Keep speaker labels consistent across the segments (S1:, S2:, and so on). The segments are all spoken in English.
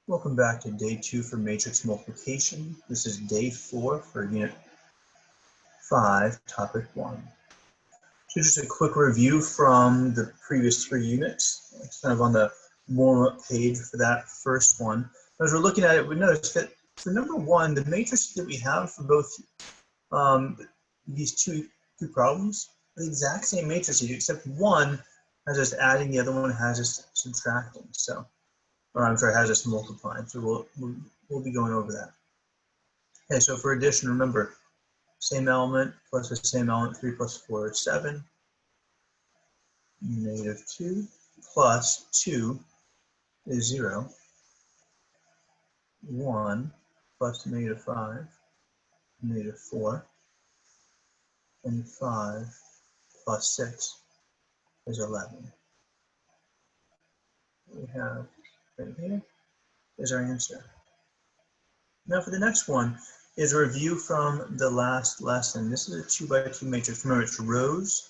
S1: Welcome back to day 2 for matrix multiplication. This is day 4 for unit 5, topic 1. So just a quick review from the previous 3 units. It's kind of on the warm-up page for that first one. As we're looking at it, we notice that for number 1, the matrices that we have for both these two problems are the exact same matrices, except one has us adding, the other one has us subtracting. So, or I'm sorry, has us multiplying. So we'll be going over that. Okay, so for addition, remember, same element plus the same element, 3 plus 4 is 7. Negative 2 plus 2 is 0. 1 plus negative 5, negative 4. And 5 plus 6 is 11. We have right here is our answer. Now for the next one is a review from the last lesson. This is a 2 by 2 matrix. Remember, it's rows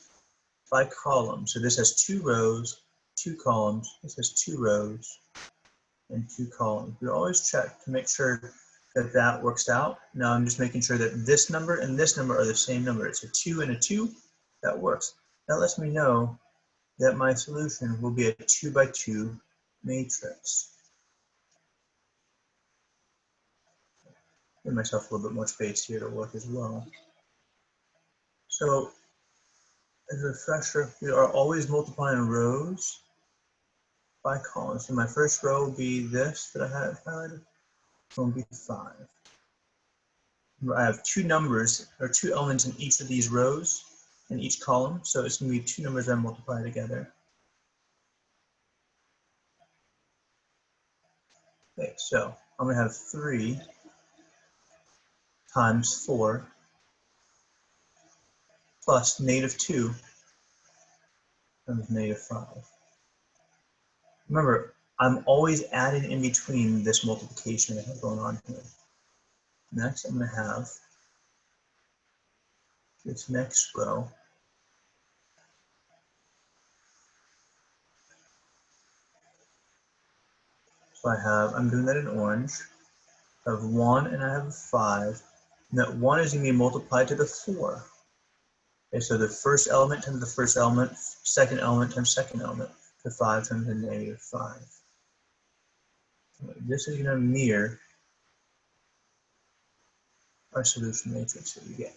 S1: by column. So this has 2 rows, 2 columns. This has 2 rows and 2 columns. We always check to make sure that that works out. Now I'm just making sure that this number and this number are the same number. It's a 2 and a 2. That works. That lets me know that my solution will be a 2 by 2 matrix. Give myself a little bit more space here to work as well. So as a refresher, we are always multiplying rows by columns. So my first row will be this that I have highlighted. It's going to be 5. I have 2 numbers, or 2 elements in each of these rows in each column. So it's going to be 2 numbers that I multiply together. Okay, so I'm going to have 3 times 4 plus negative 2 times negative 5. Remember, I'm always adding in between this multiplication I have going on here. Next, I'm going to have this next row. So I'm doing that in orange. I have 1 and I have a 5. And that 1 is going to be multiplied to the 4. Okay, so the first element times the first element, second element times second element, the 5 times the negative 5. So this is going to mirror our solution matrix that we get.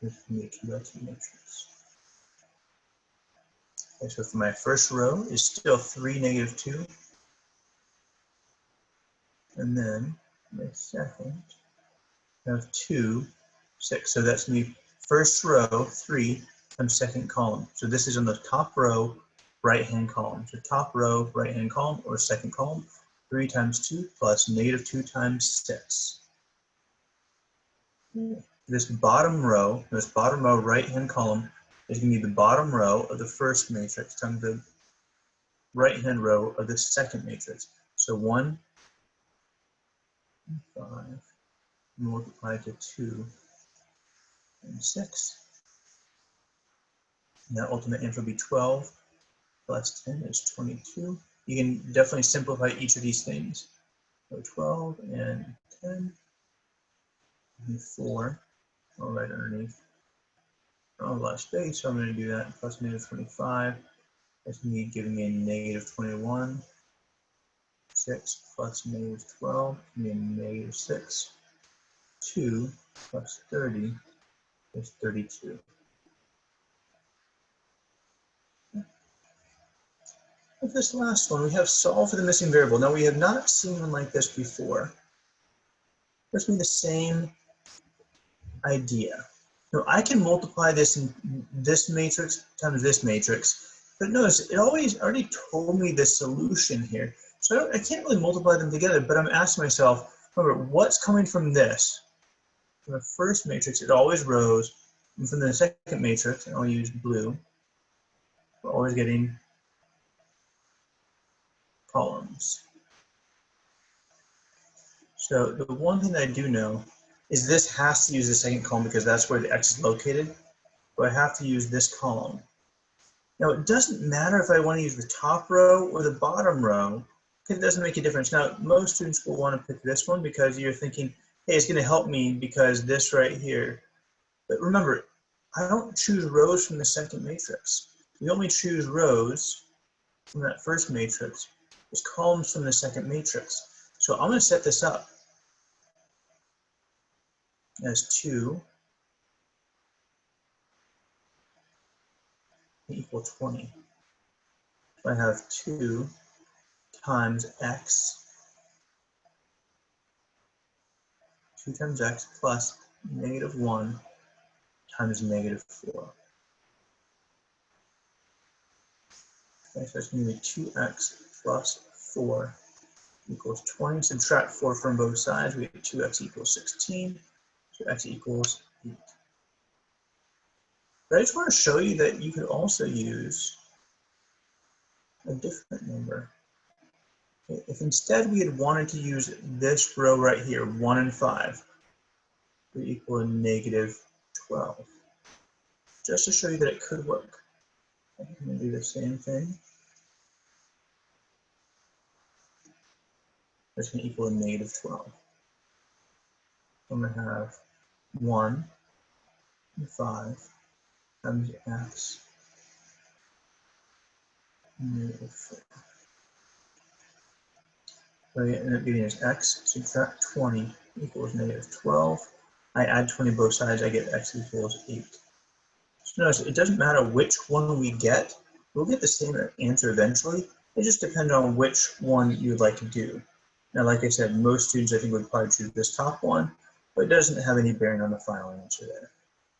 S1: This is going to be a 2 by 2 matrix. Okay, so for my first row is still 3, negative 2. And then my second, I have 2, 6. So that's going to be first row, 3, times second column. So this is on the top row, right-hand column. So top row, right-hand column, or second column, 3 times 2 plus negative 2 times 6. This bottom row, right-hand column, is going to be the bottom row of the first matrix times the right-hand row of the second matrix. So 1, 5, multiplied to 2, and 6. And that ultimate answer will be 12 plus 10 is 22. You can definitely simplify each of these things. So 12 and 10 and 4, all right underneath. Oh, a lot of space, so I'm going to do that. Plus negative 25. That's me giving me a negative 21. 6 plus negative 12 gives me a negative 6. 2 plus 30 is 32. With this last one, we have solve for the missing variable. Now, we have not seen one like this before. It's going to be the same idea. Now, I can multiply this in this matrix times this matrix, but notice it already told me the solution here. So I can't really multiply them together, but I'm asking myself, remember, what's coming from this? From the first matrix, it always rows, and from the second matrix, and I'll use blue, we're always getting columns. So the one thing that I do know is this has to use the second column because that's where the X is located. So I have to use this column. Now it doesn't matter if I want to use the top row or the bottom row. It doesn't make a difference. Now most students will want to pick this one because you're thinking, hey, it's going to help me because this right here. But remember, I don't choose rows from the second matrix. We only choose rows from that first matrix. There's columns from the second matrix. So I'm going to set this up as 2 equal 20. So I have 2 times x, 2 times x plus -1 times -4. Okay, so it's going to be 2x plus 4 equals 20. Subtract 4 from both sides. We get 2x equals 16. So x equals 8. But I just want to show you that you could also use a different number. If instead we had wanted to use this row right here, 1 and 5, we equal -12. Just to show you that it could work. I'm going to do the same thing. It's going to equal -12. I'm going to have 1 and 5 times x -4. So I end up getting as x subtract 20 equals -12. I add 20 both sides, I get x equals 8. So notice it doesn't matter which one we get, we'll get the same answer eventually. It just depends on which one you'd like to do. Now, like I said, most students I think would probably choose this top one, but it doesn't have any bearing on the final answer there.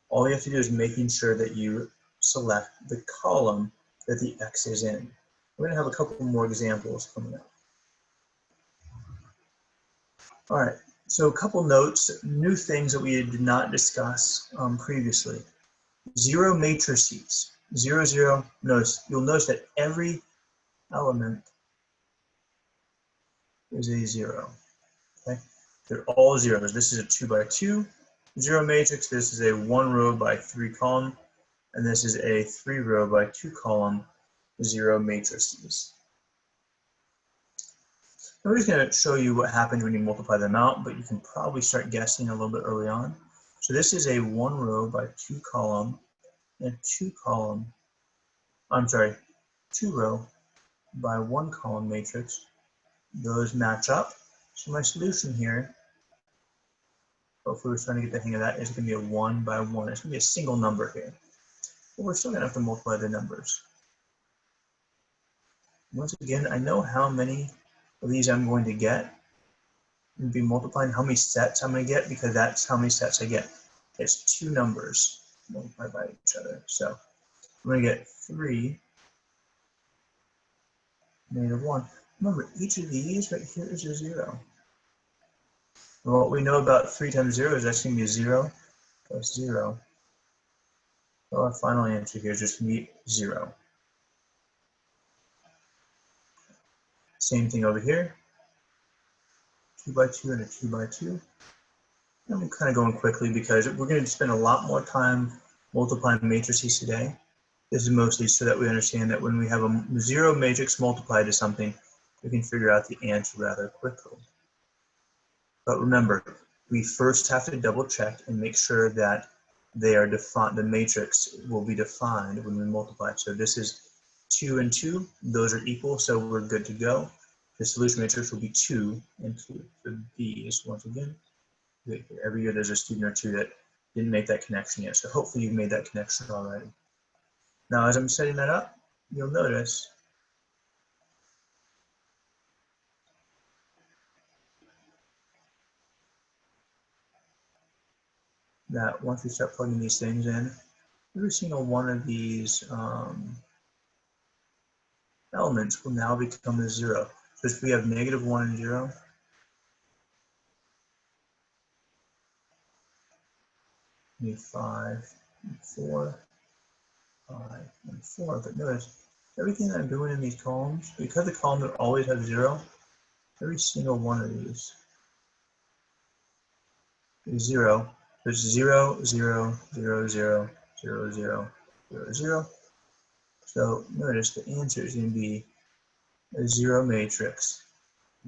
S1: All you have to do is making sure that you select the column that the x is in. We're going to have a couple more examples coming up. All right, so a couple notes, new things that we did not discuss previously. 0 matrices, 0, 0, you'll notice that every element is a 0, okay? They're all zeros. This is a 2 by 2 0 matrix, this is a 1 row by 3 column, and this is a 3 row by 2 column 0 matrices. I'm just going to show you what happens when you multiply them out, but you can probably start guessing a little bit early on. So this is a 1 row by 2 column and 2 row by 1 column matrix. Those match up. So my solution here, hopefully we're starting to get the hang of that, is going to be a 1 by 1. It's going to be a single number here. But we're still going to have to multiply the numbers. Once again, I know how many of these I'm going to get. And be multiplying how many sets I'm going to get because that's how many sets I get. It's 2 numbers multiplied by each other. So I'm going to get 3 -1. Remember, each of these right here is a 0. And what we know about 3 times 0 is that's going to be 0 plus 0. So our final answer here is just going to be 0. Same thing over here. 2 by 2 and a 2 by 2. And I'm kind of going quickly because we're going to spend a lot more time multiplying matrices today. This is mostly so that we understand that when we have a 0 matrix multiplied to something, we can figure out the answer rather quickly. But remember, we first have to double check and make sure that they are defined. The matrix will be defined when we multiply. So this is 2 and 2. Those are equal, so we're good to go. The solution matrix will be 2 and 2. So B is once again. Every year there's a student or two that didn't make that connection yet. So hopefully you've made that connection already. Now, as I'm setting that up, you'll notice that once we start plugging these things in, every single one of these elements will now become a 0. So if we have -1 and 0, we need 5 and 4, 5 and 4. But notice, everything that I'm doing in these columns, because the columns always have 0, every single one of these is 0. So it's 0, 0, 0, 0, 0, 0, 0, 0. So notice the answer is going to be a 0 matrix,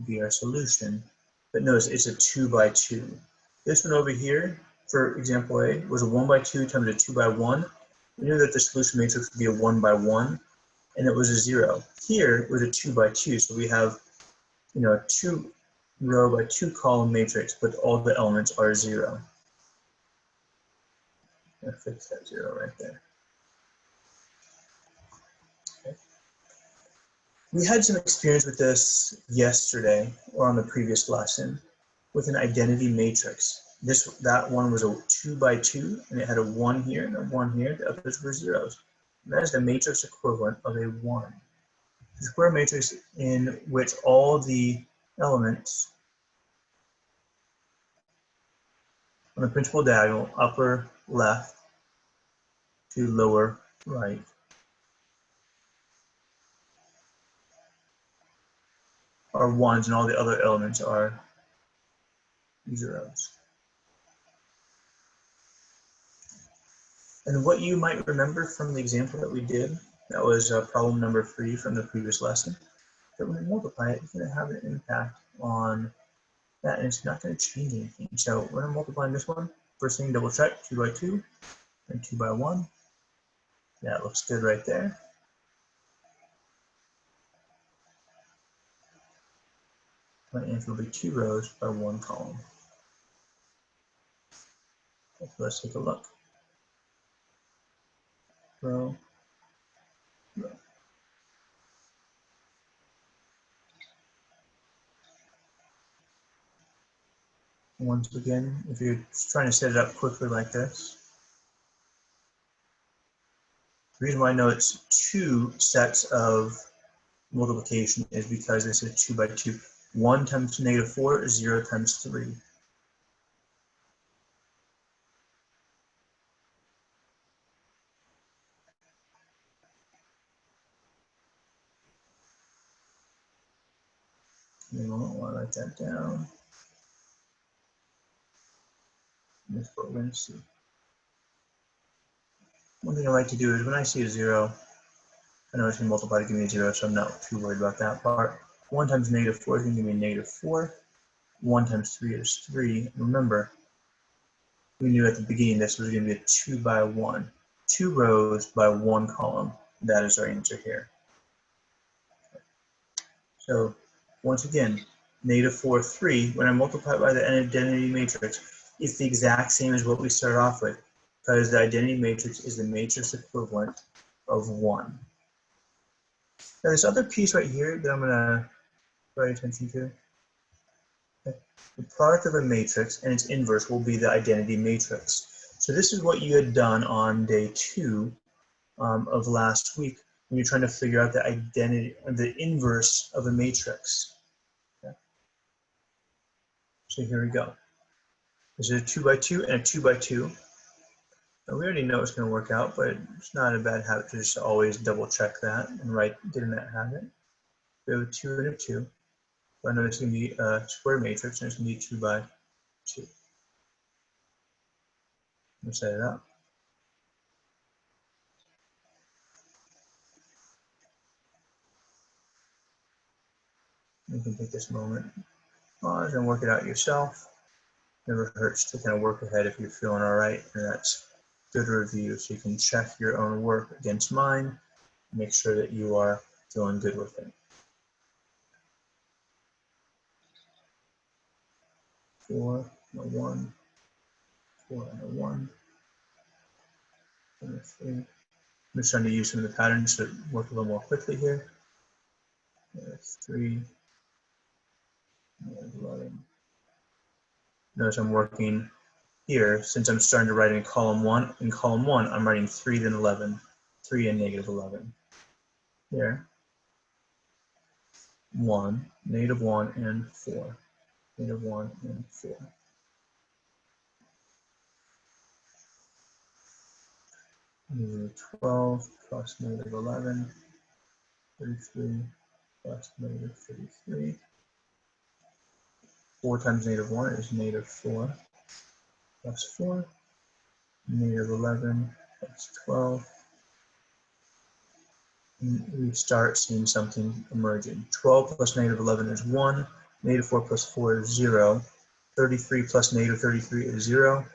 S1: be our solution. But notice it's a 2 by 2. This one over here, for example A, was a 1 by 2 times a 2 by 1. We knew that the solution matrix would be a 1 by 1, and it was a 0. Here was a 2 by 2, so we have, a 2 row by 2 column matrix, but all the elements are 0. I'll fix that 0 right there. Okay. We had some experience with this yesterday, or on the previous lesson, with an identity matrix. That one was a 2 by 2, and it had a 1 here and a 1 here. The others were zeros. And that is the matrix equivalent of a 1. The square matrix in which all the elements on the principal diagonal, upper left to lower right, are 1s, and all the other elements are zeros. And what you might remember from the example that we did, that was problem number 3 from the previous lesson, that when we multiply it, it's going to have an impact on that, and it's not going to change anything. So when I'm multiplying this one, first thing, double check, 2 by 2 and 2 by 1. Yeah, it looks good right there. My answer will be 2 rows by 1 column. So let's take a look. Row, row. Once again, if you're trying to set it up quickly like this, the reason why I know it's 2 sets of multiplication is because this is 2 by 2. 1 times negative 4 is 0 times 3. You won't want to write that down. And that's what we're going to see. One thing I like to do is when I see a 0, I know it's going to multiply to give me a 0, so I'm not too worried about that part. 1 times negative 4 is going to give me a negative 4. 1 times 3 is 3. And remember, we knew at the beginning this was going to be a 2 by 1. 2 rows by 1 column. That is our answer here. So once again, negative 4, 3, when I multiply by the identity matrix, it's the exact same as what we started off with, because the identity matrix is the matrix equivalent of 1. Now this other piece right here that I'm going to draw your attention to, the product of a matrix and its inverse will be the identity matrix. So this is what you had done on day 2 of last week when you're trying to figure out the identity, the inverse of a matrix. Okay. So here we go. This is a 2 by 2 and a 2 by 2. Now we already know it's going to work out, but it's not a bad habit to just always double check that and get in that habit. We have a 2 and a 2. So I know it's going to be a square matrix, and it's going to be 2 by 2. Let's set it up. You can take this moment, pause, and work it out yourself. Never hurts to kind of work ahead if you're feeling all right, and that's good review. So you can check your own work against mine, make sure that you are feeling good with it. 4 and a 1, 4 and a 1, and a 3. I'm just trying to use some of the patterns to work a little more quickly here. 3, and 11. Notice I'm working here, since I'm starting to write in column 1. In column 1, I'm writing 3, then 11, 3 and negative 11. There. 1, negative 1, and 4. Negative 1 and 4. Negative 12 plus negative 11, 33 plus negative 33. 4 times negative 1 is negative 4. plus 4, negative 11 plus 12. And we start seeing something emerging. 12 plus negative 11 is 1, negative 4 plus 4 is 0, 33 plus negative 33 is 0,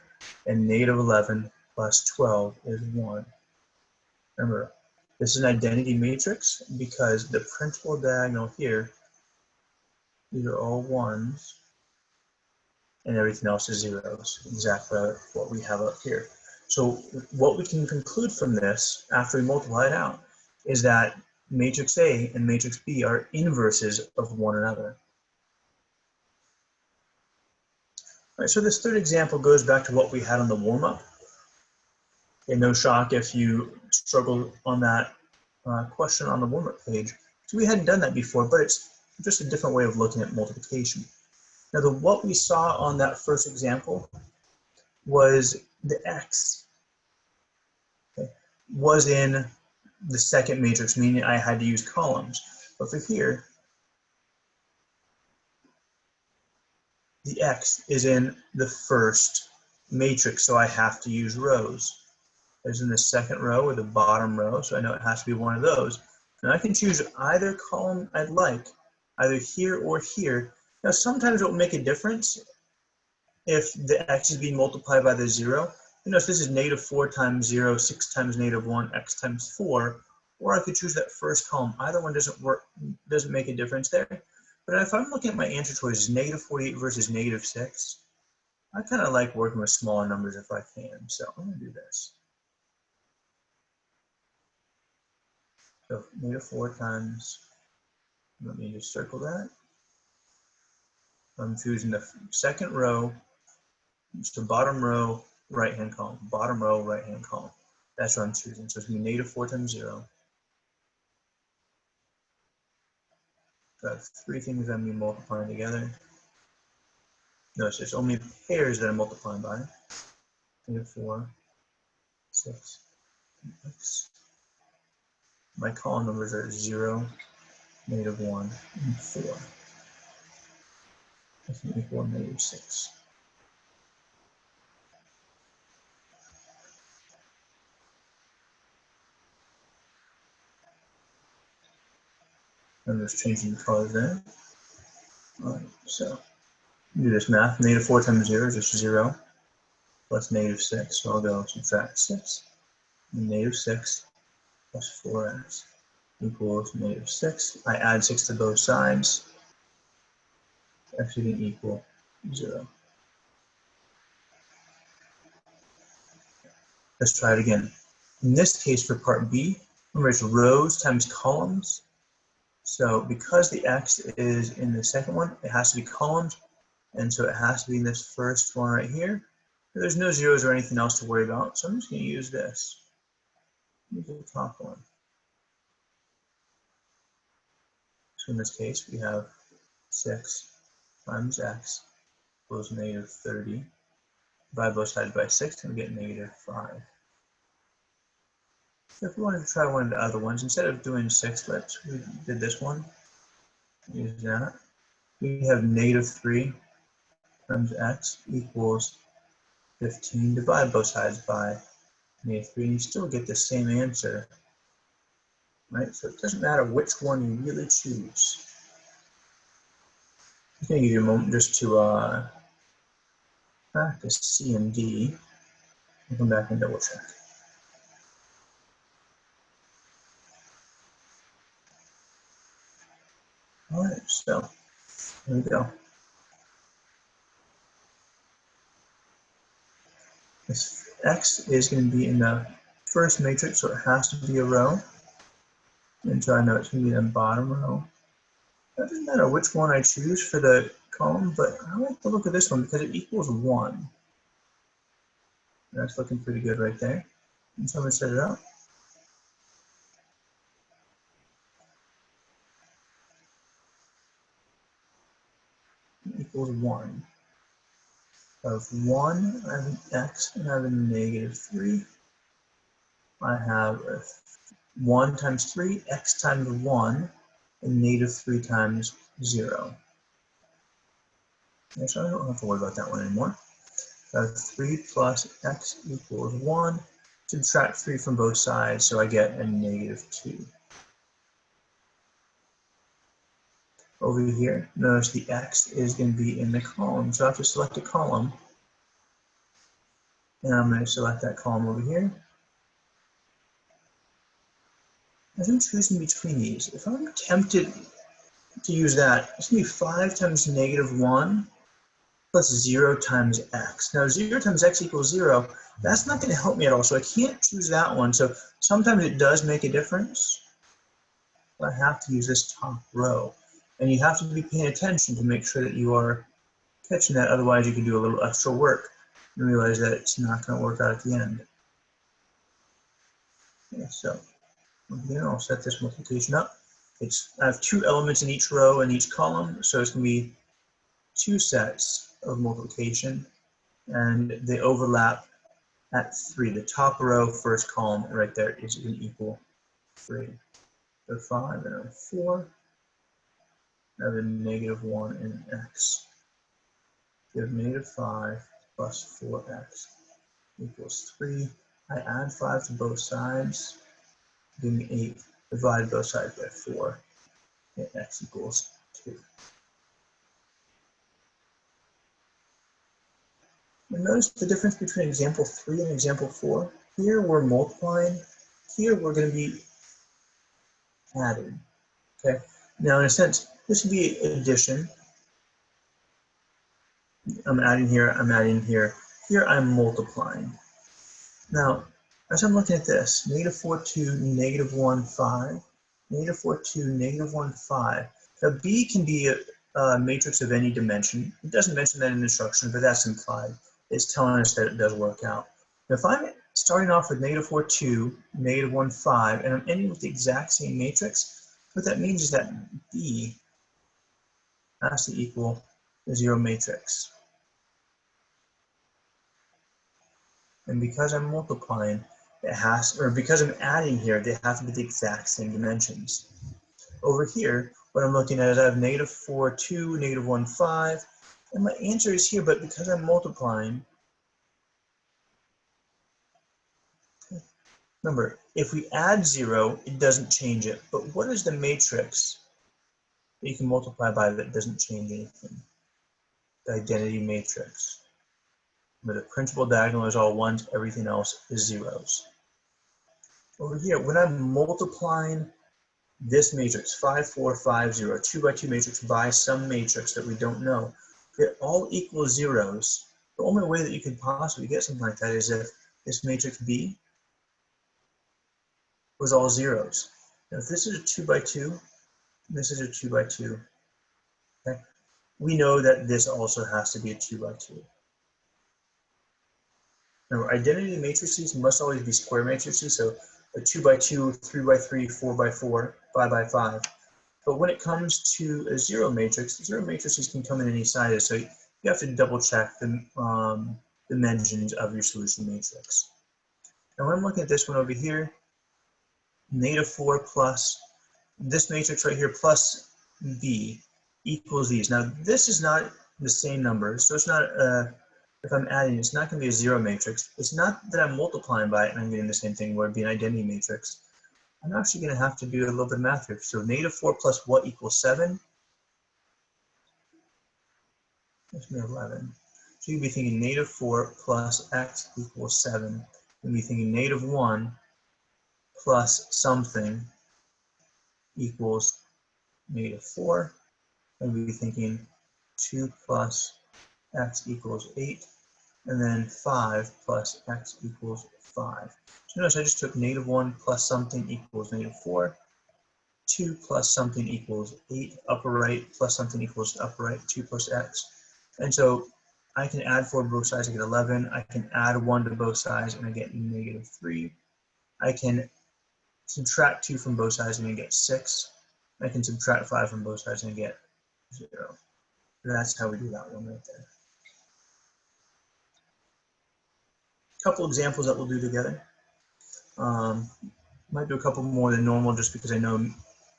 S1: and negative 11 plus 12 is 1. Remember, this is an identity matrix because the principal diagonal here, these are all 1s, and everything else is 0s, exactly what we have up here. So what we can conclude from this, after we multiply it out, is that matrix A and matrix B are inverses of one another. All right, so this third example goes back to what we had on the warm-up. And no shock if you struggled on that question on the warm-up page. So we hadn't done that before, but it's just a different way of looking at multiplication. Now, what we saw on that first example was the x was in the second matrix, meaning I had to use columns. But for here, the x is in the first matrix, so I have to use rows. It's in the second row or the bottom row, so I know it has to be one of those. And I can choose either column I'd like, either here or here. Now, sometimes it will make a difference if the x is being multiplied by the 0. You know, if this is negative 4 times 0, 6 times negative 1, x times 4, or I could choose that first column. Either one doesn't work, doesn't make a difference there. But if I'm looking at my answer choices, negative 48 versus negative 6, I kind of like working with smaller numbers if I can. So I'm going to do this. So negative 4 times, let me just circle that. I'm choosing the second row, it's the bottom row, right-hand column, bottom row, right-hand column. That's what I'm choosing. So it's going to be negative 4 times 0. So I have three things I'm going to be multiplying together. Notice there's only pairs that I'm multiplying by. Negative 4, 6, x. My column numbers are 0, negative 1, and 4. That's going to equal negative 6. I'm just changing the colors there. All right, so do this math. Negative 4 times 0 is just 0 plus negative 6. So I'll go subtract 6. And negative 6 plus 4x equals negative 6. I add 6 to both sides. X is going to equal 0. Let's try it again. In this case, for part B, remember it's rows times columns. So because the x is in the second one, it has to be columns. And so it has to be in this first one right here. There's no zeros or anything else to worry about. So I'm just going to use this. Use the top one. So in this case, we have 6 times x equals negative 30. Divide both sides by 6 and we get negative 5. So if we wanted to try one of the other ones, instead of doing 6, we did this one. Use that. We have negative 3 times x equals 15. Divide both sides by negative 3 and you still get the same answer. Right? So it doesn't matter which one you really choose. I'm going to give you a moment just to practice C and D and come back and double check. All right, so here we go. This x is going to be in the first matrix, so it has to be a row. And so I know it's going to be in the bottom row. It doesn't matter which one I choose for the column, but I like to look at this one because it equals 1. That's looking pretty good right there. And so I'm going to set it up. It equals 1. Of 1, I have an x and I have a negative 3. I have 1 times 3, x times 1, and negative 3 times 0. Okay, so I don't have to worry about that one anymore. So I have 3 plus x equals 1. Subtract 3 from both sides, so I get a negative 2. Over here, notice the x is going to be in the column, so I have to select a column. And I'm going to select that column over here. As I'm choosing between these, if I'm tempted to use that, it's going to be 5 times negative 1 plus 0 times x. Now 0 times x equals 0, that's not going to help me at all, so I can't choose that one. So sometimes it does make a difference, but I have to use this top row. And you have to be paying attention to make sure that you are catching that, otherwise you can do a little extra work and realize that it's not going to work out at the end. Okay, so again, I'll set this multiplication up. I have 2 elements in each row and each column, so it's going to be 2 sets of multiplication, and they overlap at 3. The top row, first column right there is going to equal 3. So 5 and 4. I have a negative 1 in x. We have negative 5 plus 4x equals 3. I add 5 to both sides, give me 8. Divide both sides by 4, and x equals 2. And notice the difference between example 3 and example 4. Here we're multiplying. Here we're going to be adding. Okay. Now in a sense, this would be addition. I'm adding here, I'm adding here. Here I'm multiplying. Now, as I'm looking at this, negative 4, 2, negative 1, 5, negative 4, 2, negative 1, 5. Now, B can be a matrix of any dimension. It doesn't mention that in the instruction, but that's implied. It's telling us that it does work out. Now, if I'm starting off with negative 4, 2, negative 1, 5, and I'm ending with the exact same matrix, what that means is that B has to equal the 0 matrix. And because I'm multiplying, because I'm adding here, they have to be the exact same dimensions. Over here, what I'm looking at is I have negative 4, 2, negative 1, 5, and my answer is here, but because I'm multiplying, remember, if we add 0, it doesn't change it. But what is the matrix that you can multiply by that doesn't change anything? The identity matrix. Where the principal diagonal is all 1s, everything else is 0s. Over here, when I'm multiplying this matrix, 5, 4, 5, 0, 2 by 2 matrix by some matrix that we don't know, it all equals 0s. The only way that you could possibly get something like that is if this matrix B was all 0s. Now, if this is a 2 by 2, this is a 2 by 2, okay, we know that this also has to be a 2 by 2. Now, identity matrices must always be square matrices, so a 2 by 2, 3 by 3, 4 by 4, 5 by 5. But when it comes to a 0 matrix, 0 matrices can come in any sizes, so you have to double check the dimensions of your solution matrix. Now when I'm looking at this one over here, negative 4 plus this matrix right here plus B equals these. Now this is not the same number, so it's not if I'm adding, it's not going to be a 0 matrix. It's not that I'm multiplying by it and I'm getting the same thing where it'd be an identity matrix. I'm actually going to have to do a little bit of math here. So negative 4 plus what equals 7? That's going to be 11. So you'd be thinking negative 4 plus x equals 7. You'd be thinking negative 1 plus something equals negative 4. And we'd be thinking 2 plus x equals 8. And then 5 plus x equals 5. So notice I just took negative 1 plus something equals negative 4. 2 plus something equals 8, upper right, plus something equals upper right, 2 plus x. And so I can add 4 to both sides, I get 11. I can add 1 to both sides, and I get negative 3. I can subtract 2 from both sides, and I get 6. I can subtract 5 from both sides, and I get 0. And that's how we do that one right there. A couple examples that we'll do together. Might do a couple more than normal just because I know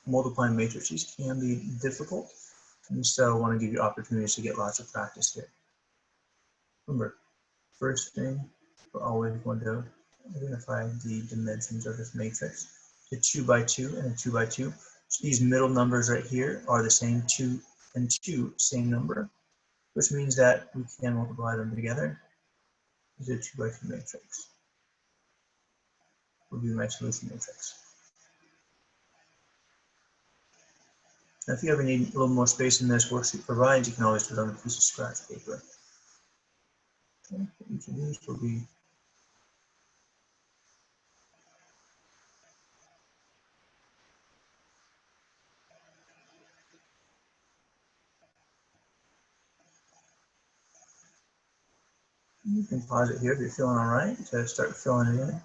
S1: multiplying matrices can be difficult. And so I want to give you opportunities to get lots of practice here. Remember, First thing, we're always going to identify the dimensions of this matrix. A 2 by 2 and a 2 by 2. So these middle numbers right here are the same 2 and 2, same number, which means that we can multiply them together. This is a 2 by 2 matrix. Will be my solution matrix. Now, if you ever need a little more space in this worksheet provides, you can always put on a piece of scratch paper. Okay, each of these will be you can pause it here if you're feeling all right to start filling it in.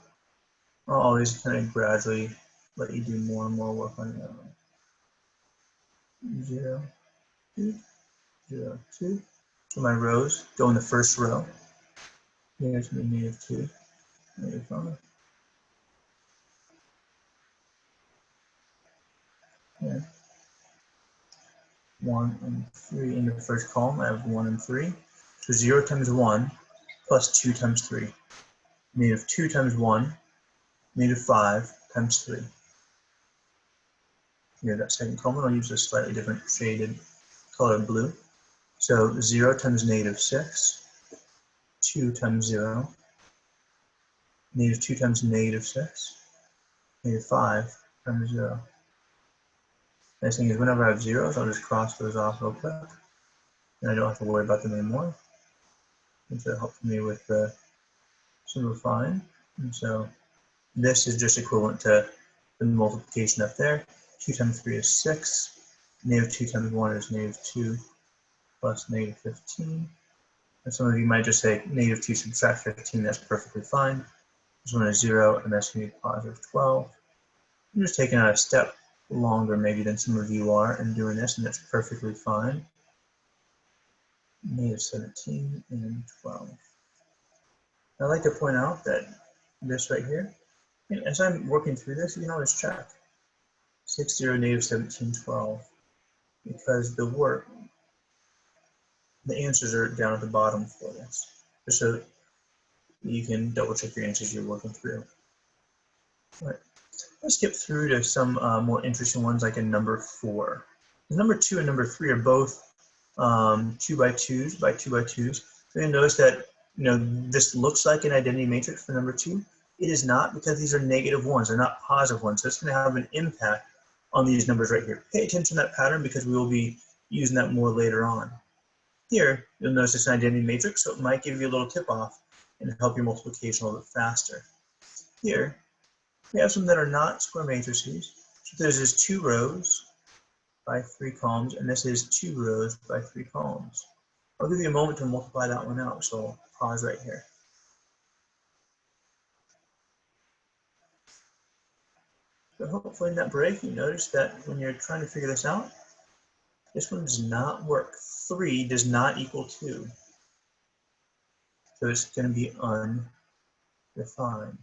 S1: I'll always kind of gradually let you do more and more work on your own. 0, 2, 0, 2. So my rows go in the first row. Here's the -2, -5. Yeah. 1 and 3 in the first column. I have 1 and 3. So 0 times 1 plus 2 times 3. -2 times 1, -5 times 3. Here, that second column, I'll use a slightly different shaded color blue. So 0 times -6, 2 times 0, -2 times -6, -5 times 0. Nice thing is whenever I have zeros, I'll just cross those off real quick, and I don't have to worry about them anymore. And so it helps me with the simplifying. And so this is just equivalent to the multiplication up there. 2 times 3 is 6. -2 times 1 is -2 plus -15. And some of you might just say -2 subtract 15, that's perfectly fine. This one is 0, and that's going to be +12. I'm just taking it a step longer maybe than some of you are and doing this, and that's perfectly fine. -17 and 12. I'd like to point out that this right here, as I'm working through this, you can always check 6, 0, -17, 12, because the answers are down at the bottom for this, just so you can double check your answers you're working through. All right. Let's skip through to some more interesting ones, like in number 4. Number 2 and number 3 are both 2 by 2s by 2 by 2s. So you'll notice that this looks like an identity matrix for number 2. It is not, because these are -1s. They're not positive ones. So it's going to have an impact on these numbers right here. Pay attention to that pattern because we will be using that more later on. Here, you'll notice it's an identity matrix, so it might give you a little tip-off and help your multiplication a little bit faster. Here, we have some that are not square matrices. So this is 2 rows by 3 columns, and this is 2 rows by 3 columns. I'll give you a moment to multiply that one out, so I'll pause right here. So hopefully in that break, you notice that when you're trying to figure this out, this one does not work. 3 does not equal 2. So it's going to be undefined.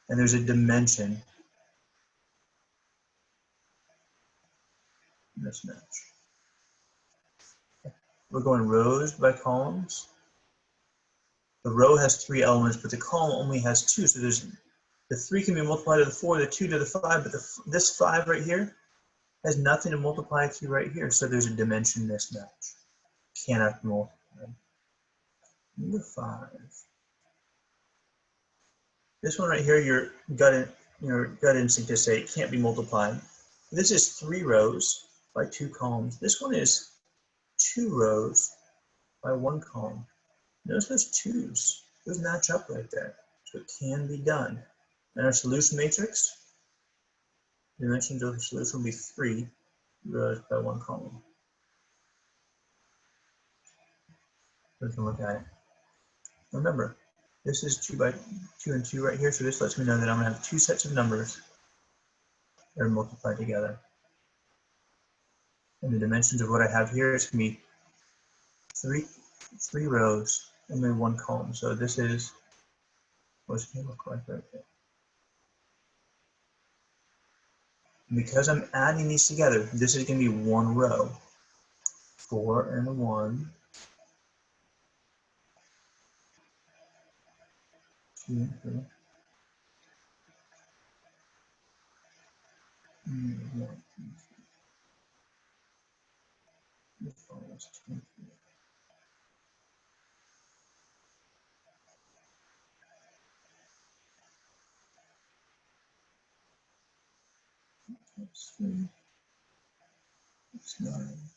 S1: And there's a dimension mismatch. We're going rows by columns. The row has 3 elements, but the column only has 2. So there's the 3 can be multiplied to the 4, the 2 to the 5, but this 5 right here has nothing to multiply to right here. So there's a dimension mismatch. Cannot be multiplied. Number 5. This one right here, your gut instinct to say it can't be multiplied. This is 3 rows by 2 columns. This one is 2 rows by 1 column. Notice those 2's. Those match up right there. So it can be done. And our solution matrix, the dimensions of the solution will be 3 rows by 1 column. We can look at it. Remember, this is 2 by 2 and 2 right here, so this lets me know that I'm going to have 2 sets of numbers that are multiplied together. And the dimensions of what I have here is going to be 3 rows and then 1 column. So this is what's going to look like right there. And because I'm adding these together, this is going to be 1 row. 4 and 1. 2 and 3. Negative 1 and 3. This follows 2 and 3. That's 3. That's 9.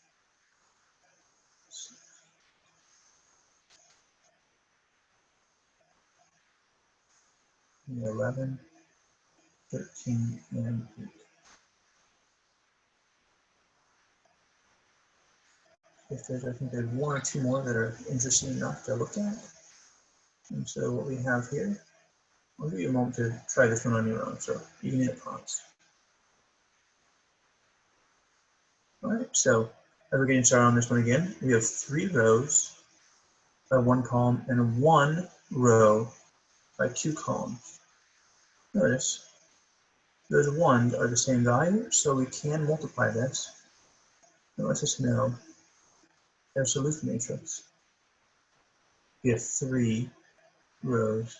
S1: 6, 11, 13, and 8. I think there's one or two more that are interesting enough to look at. And so what we have here, I'll give you a moment to try this one on your own, so you can hit pause. All right, so as we're getting started on this one again, we have 3 rows by 1 column and 1 row by 2 columns. Notice those 1s are the same value, so we can multiply this. That lets us know our solution matrix. We have 3 rows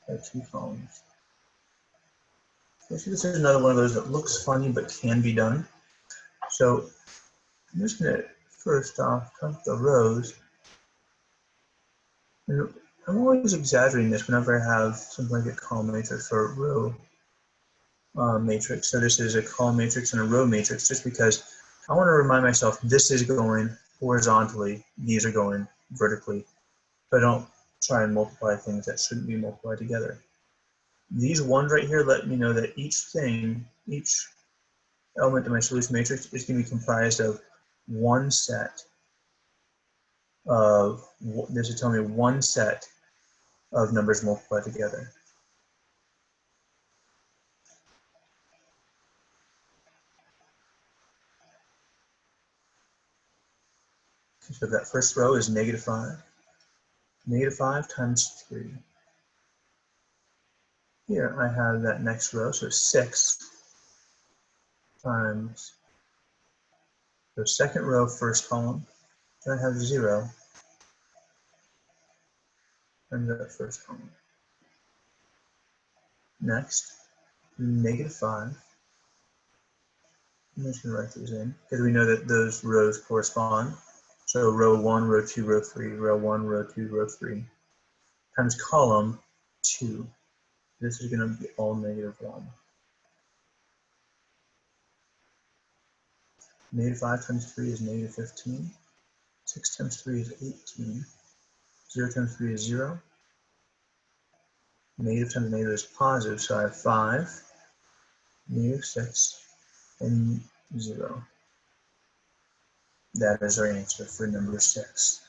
S1: by 2 columns. So this is another one of those that looks funny but can be done. So I'm just going to first off count the rows. And I'm always exaggerating this whenever I have something like a column matrix or a row matrix. So this is a column matrix and a row matrix just because I want to remind myself this is going horizontally, these are going vertically. So I don't try and multiply things that shouldn't be multiplied together. These ones right here let me know that each element in my solution matrix is going to be comprised of one set of, this is telling me one set of numbers multiplied together. So that first row is negative 5. Negative 5 times 3. Here I have that next row, so 6 times the second row, first column. Then I have 0 times that first column. Next, negative 5. I'm just going to write these in because we know that those rows correspond. So row 1, row 2, row 3, row 1, row 2, row 3, times column 2. This is going to be all negative 1. Negative 5 times 3 is negative 15. 6 times 3 is 18. 0 times 3 is 0. Negative times negative is positive, so I have 5, negative 6, and 0. That is our answer for number 6.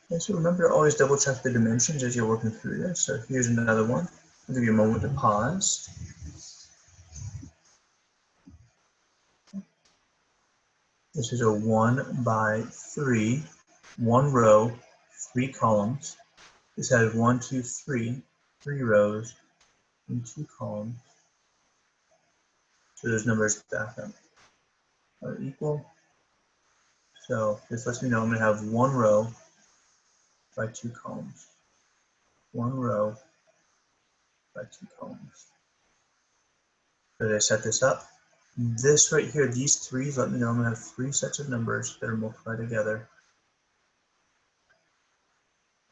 S1: And so remember to always double check the dimensions as you're working through this. So here's another one. I'll give you a moment to pause. This is a 1 by 3, 1 row, 3 columns. This has 1, 2, 3, 3 rows, and 2 columns. So those numbers back up are equal. So this lets me know I'm going to have 1 row by 2 columns. 1 row by 2 columns. So as I set this up, this right here, these 3's let me know I'm going to have 3 sets of numbers that are multiplied together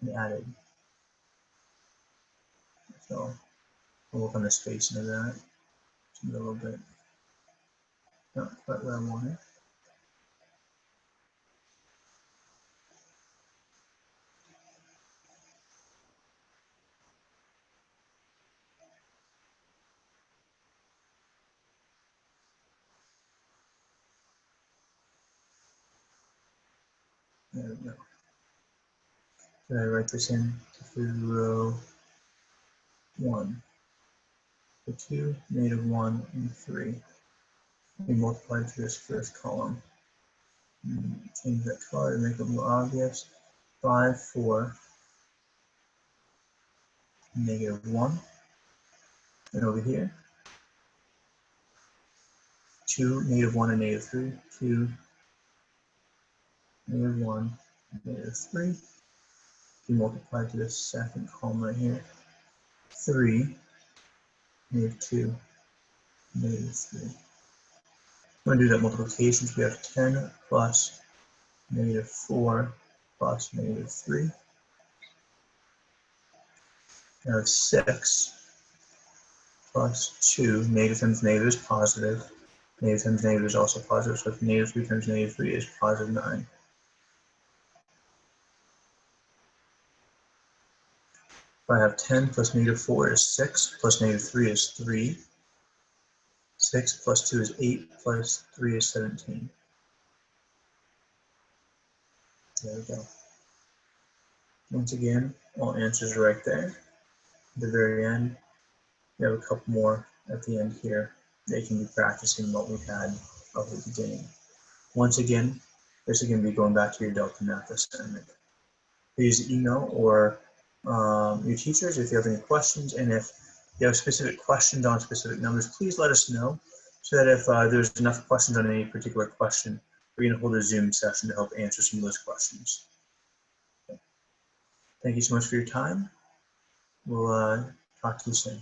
S1: and added. So we'll work on the spacing of that. Just a little bit. Not quite where I want it. There we go. Then I write this in to row 1. So 2, negative 1, and 3. We multiply to this first column. Change that color to make it more obvious. 5, 4, negative 1. And over here, 2, negative 1, and negative 3. 2, negative 1, -3. You multiply to the second column right here. 3, -2, -3. When we do that multiplication, so we have 10 plus -4 plus -3. Now 6 plus 2, negative times negative is positive. Negative times negative is also positive, so if -3 times -3 is positive 9. If I have 10 plus -4 is 6, plus -3 is 3. 6 plus 2 is 8, plus 3 is 17. There we go. Once again, all answers are right there. At the very end, we have a couple more at the end here. They can be practicing what we had at the beginning. Once again, this is going to be going back to your Delta Math assignment. Please email or your teachers if you have any questions, and if you have specific questions on specific numbers, please let us know, so that if there's enough questions on any particular question, we're going to hold a Zoom session to help answer some of those questions. Thank you so much for your time. We'll talk to you soon.